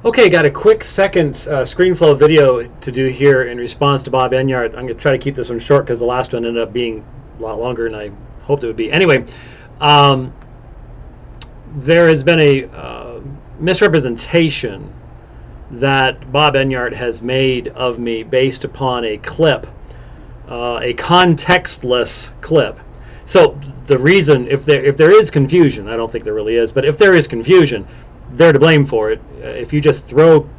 Okay, got a quick second ScreenFlow video to do here in response to Bob Enyart. I'm going to try to keep this one short because the last one ended up being a lot longer than I hoped it would be. Anyway, um, there has been a misrepresentation that Bob Enyart has made of me based upon a clip, a contextless clip. So the reason, if there is confusion, I don't think there really is, but if there is confusion, they're to blame for it. If you just throw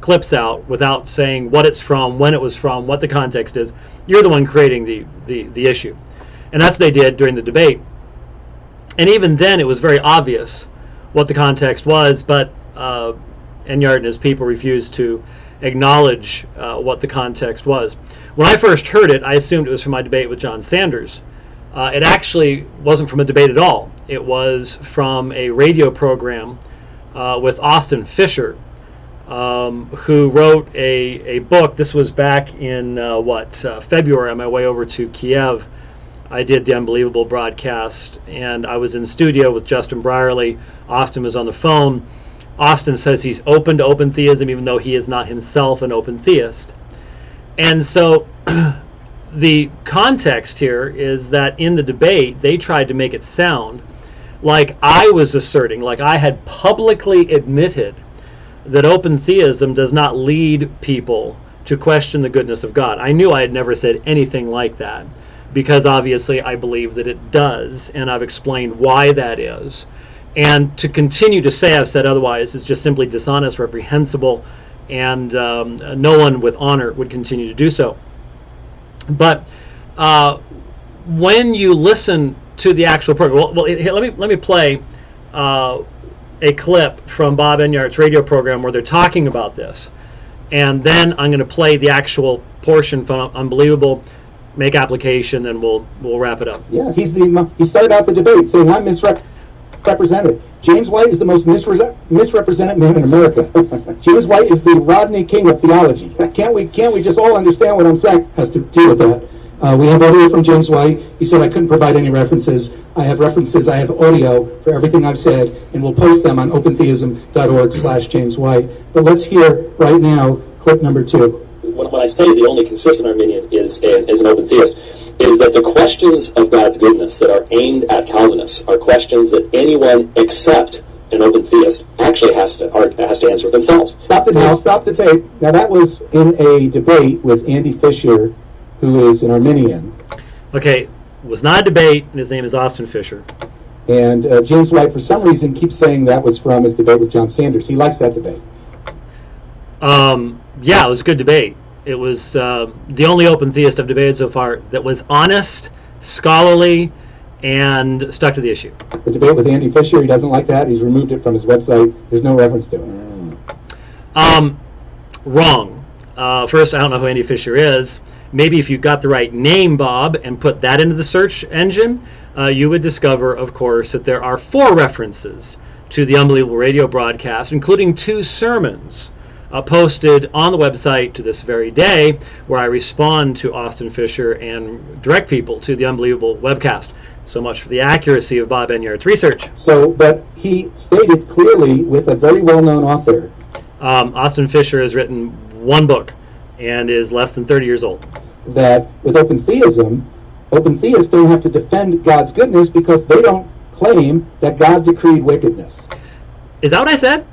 clips out without saying what it's from, when it was from, what the context is, you're the one creating the issue. And that's what they did during the debate. And even then, it was very obvious what the context was, but Enyart and his people refused to acknowledge what the context was. When I first heard it, I assumed it was from my debate with John Sanders. It actually wasn't from a debate at all. It was from a radio program with Austin Fisher, who wrote a book. This was back in February on my way over to Kiev. I did the Unbelievable broadcast, and I was in studio with Justin Brierley. Austin was on the phone. Austin says he's open to open theism, even though he is not himself an open theist. And so the context here is that in the debate, they tried to make it sound like I was asserting, like I had publicly admitted that open theism does not lead people to question the goodness of God. I knew I had never said anything like that, because obviously I believe that it does, and I've explained why that is. And to continue to say I've said otherwise is just simply dishonest, reprehensible, and no one with honor would continue to do so. But when you listen to the actual program, here, let me play a clip from Bob Enyart's radio program where they're talking about this, and then I'm going to play the actual portion from Unbelievable, make application, and we'll wrap it up. Yeah, he started out the debate saying I'm misrepresented. James White is the most misrepresented man in America. James White is the Rodney King of theology. Can't we just all understand what I'm saying? Has to deal with that. We have audio from James White. He said I couldn't provide any references. I have references. I have audio for everything I've said, and we'll post them on opentheism.org/James White. But let's hear right now clip number 2. When I say the only consistent Arminian is an open theist, is that the questions of God's goodness that are aimed at Calvinists are questions that anyone except an open theist actually has to answer themselves. Stop the tape. Now that was in a debate with Andy Fisher, who is an Arminian. Okay, it was not a debate, and his name is Austin Fisher. And James White, for some reason, keeps saying that was from his debate with John Sanders. He likes that debate. Yeah, it was a good debate. It was the only open theist I've debated so far that was honest, scholarly, and stuck to the issue. The debate with Andy Fisher, he doesn't like that. He's removed it from his website. There's no reference to it. Wrong. First, I don't know who Andy Fisher is. Maybe if you got the right name, Bob, and put that into the search engine, you would discover, of course, that there are 4 references to the Unbelievable radio broadcast, including 2 sermons posted on the website to this very day, where I respond to Austin Fisher and direct people to the Unbelievable webcast. So much for the accuracy of Bob Enyart's research. But he stated clearly with a very well-known author. Austin Fisher has written 1 book and is less than 30 years old. That with open theism, open theists don't have to defend God's goodness because they don't claim that God decreed wickedness. Is that what I said?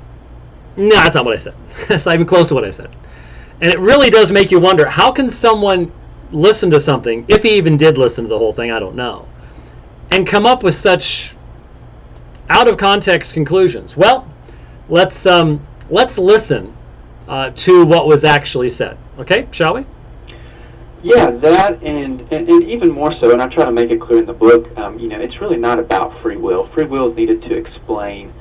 No, that's not what I said. That's not even close to what I said. And it really does make you wonder, how can someone listen to something, if he even did listen to the whole thing, I don't know, and come up with such out-of-context conclusions? Well, let's listen to what was actually said. Okay, shall we? Yeah, that and even more so, and I try to make it clear in the book, it's really not about free will. Free will is needed to explain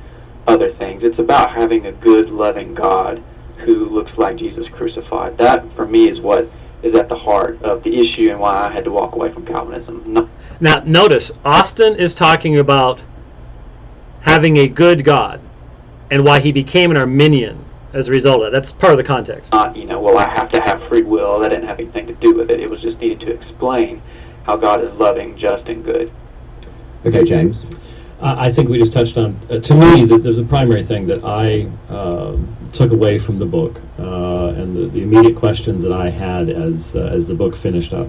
other things. It's about having a good, loving God who looks like Jesus crucified. That, for me, is what is at the heart of the issue and why I had to walk away from Calvinism. No. Now, notice, Austin is talking about having a good God and why he became an Arminian as a result of that. That's part of the context. I have to have free will. That didn't have anything to do with it. It was just needed to explain how God is loving, just, and good. Okay, James. I think we just touched on, to me, the primary thing that I took away from the book, and the immediate questions that I had as the book finished up,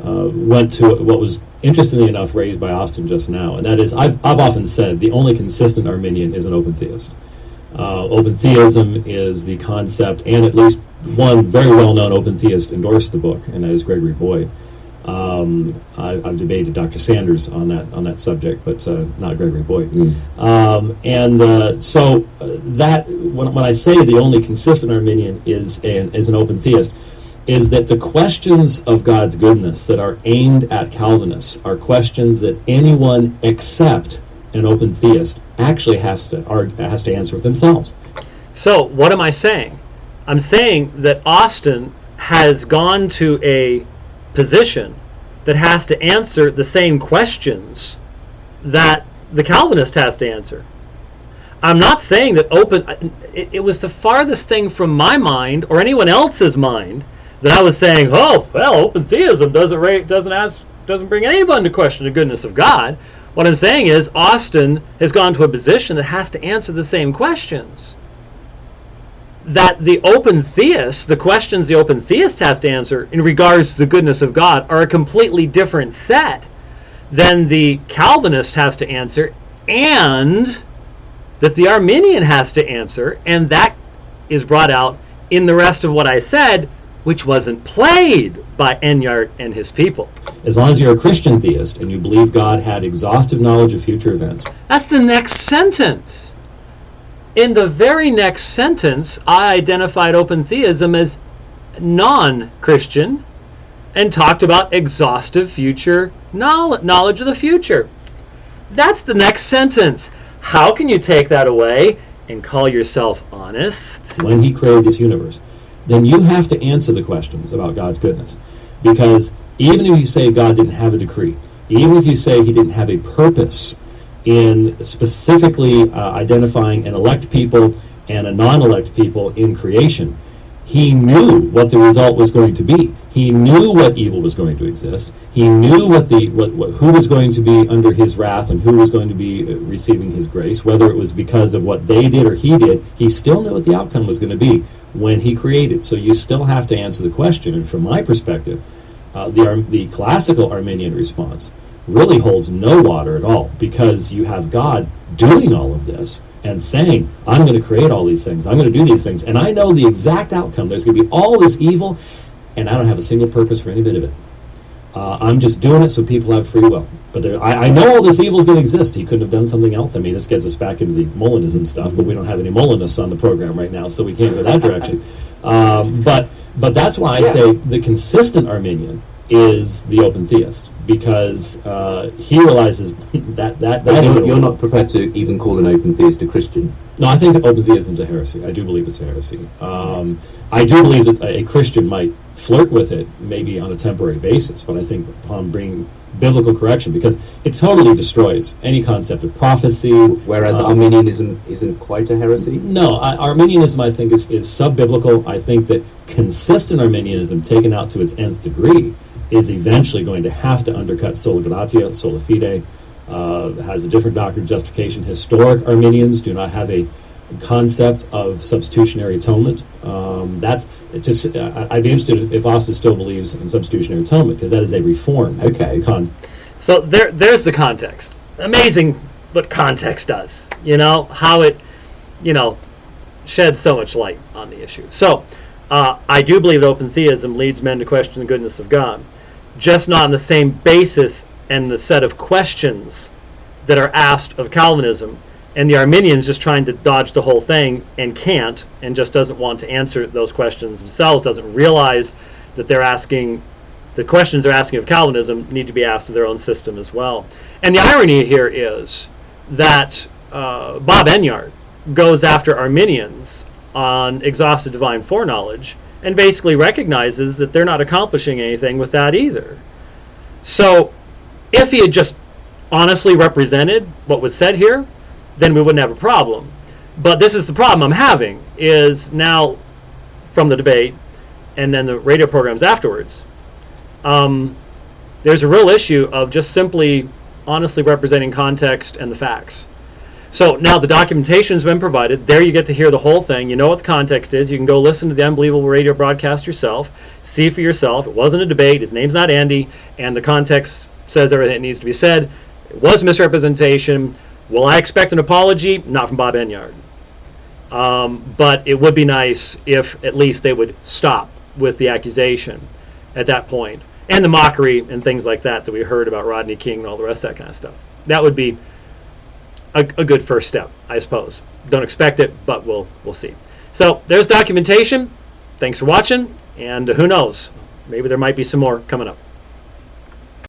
went to what was, interestingly enough, raised by Austin just now, and that is, I've often said the only consistent Arminian is an open theist. Open theism is the concept, and at least one very well-known open theist endorsed the book, and that is Gregory Boyd. I've debated Dr. Sanders on that subject, but not Gregory Boyd. So that when I say the only consistent Arminian is an open theist, is that the questions of God's goodness that are aimed at Calvinists are questions that anyone except an open theist actually has to answer themselves. So what am I saying? I'm saying that Austin has gone to a position that has to answer the same questions that the Calvinist has to answer. I'm not saying that it was the farthest thing from my mind or anyone else's mind that I was saying, oh, well, open theism doesn't bring anyone to question the goodness of God. What I'm saying is Austin has gone to a position that has to answer the same questions. That the open theist, the questions the open theist has to answer in regards to the goodness of God are a completely different set than the Calvinist has to answer, and that the Arminian has to answer, and that is brought out in the rest of what I said, which wasn't played by Enyart and his people. As long as you're a Christian theist and you believe God had exhaustive knowledge of future events. That's the next sentence. In the very next sentence, I identified open theism as non-Christian and talked about exhaustive future knowledge of the future. That's the next sentence. How can you take that away and call yourself honest? When he created this universe, then you have to answer the questions about God's goodness. Because even if you say God didn't have a decree, even if you say he didn't have a purpose in specifically identifying an elect people and a non-elect people in creation, he knew what the result was going to be. He knew what evil was going to exist. He knew who was going to be under his wrath and who was going to be receiving his grace, whether it was because of what they did or he did. He still knew what the outcome was going to be when he created. So you still have to answer the question. And from my perspective, the classical Arminian response really holds no water at all, because you have God doing all of this and saying, I'm going to create all these things, I'm going to do these things, and I know the exact outcome. There's going to be all this evil, and I don't have a single purpose for any bit of it. I'm just doing it so people have free will. But I know all this evil is going to exist. He couldn't have done something else. I mean, this gets us back into the Molinism stuff, but we don't have any Molinists on the program right now, so we can't go that direction. But that's why I say the consistent Arminian is the open theist, because he realizes that you're not prepared to even call an open theist a Christian. No, I think open theism is a heresy. I do believe it's a heresy. I do believe that a Christian might flirt with it, maybe on a temporary basis, but I think upon bringing biblical correction, because it totally destroys any concept of prophecy. Whereas Arminianism isn't quite a heresy? No, Arminianism, I think, is sub-biblical. I think that consistent Arminianism, taken out to its nth degree, is eventually going to have to undercut sola gratia, sola fide, has a different doctrine of justification. Historic Arminians do not have a concept of substitutionary atonement. I'd be interested if Austin still believes in substitutionary atonement, because that is a reform. Okay. So there's the context. Amazing what context does. How it, sheds so much light on the issue. So I do believe that open theism leads men to question the goodness of God, just not on the same basis and the set of questions that are asked of Calvinism. And the Arminian's just trying to dodge the whole thing and can't, and just doesn't want to answer those questions themselves, doesn't realize that the questions they're asking of Calvinism need to be asked of their own system as well. And the irony here is that Bob Enyart goes after Arminians on exhaustive divine foreknowledge and basically recognizes that they're not accomplishing anything with that either. So if he had just honestly represented what was said here, then we wouldn't have a problem. But this is the problem I'm having, is now from the debate and then the radio programs afterwards, there's a real issue of just simply honestly representing context and the facts. So now the documentation has been provided. There you get to hear the whole thing. You know what the context is. You can go listen to the Unbelievable Radio broadcast yourself, see for yourself. It wasn't a debate. His name's not Andy, and the context says everything that needs to be said. It was misrepresentation. Will I expect an apology? Not from Bob Enyart. But it would be nice if at least they would stop with the accusation at that point, and the mockery and things like that we heard about Rodney King and all the rest of that kind of stuff. That would be a good first step, I suppose. Don't expect it, but we'll see. So there's documentation. Thanks for watching, and who knows, maybe there might be some more coming up.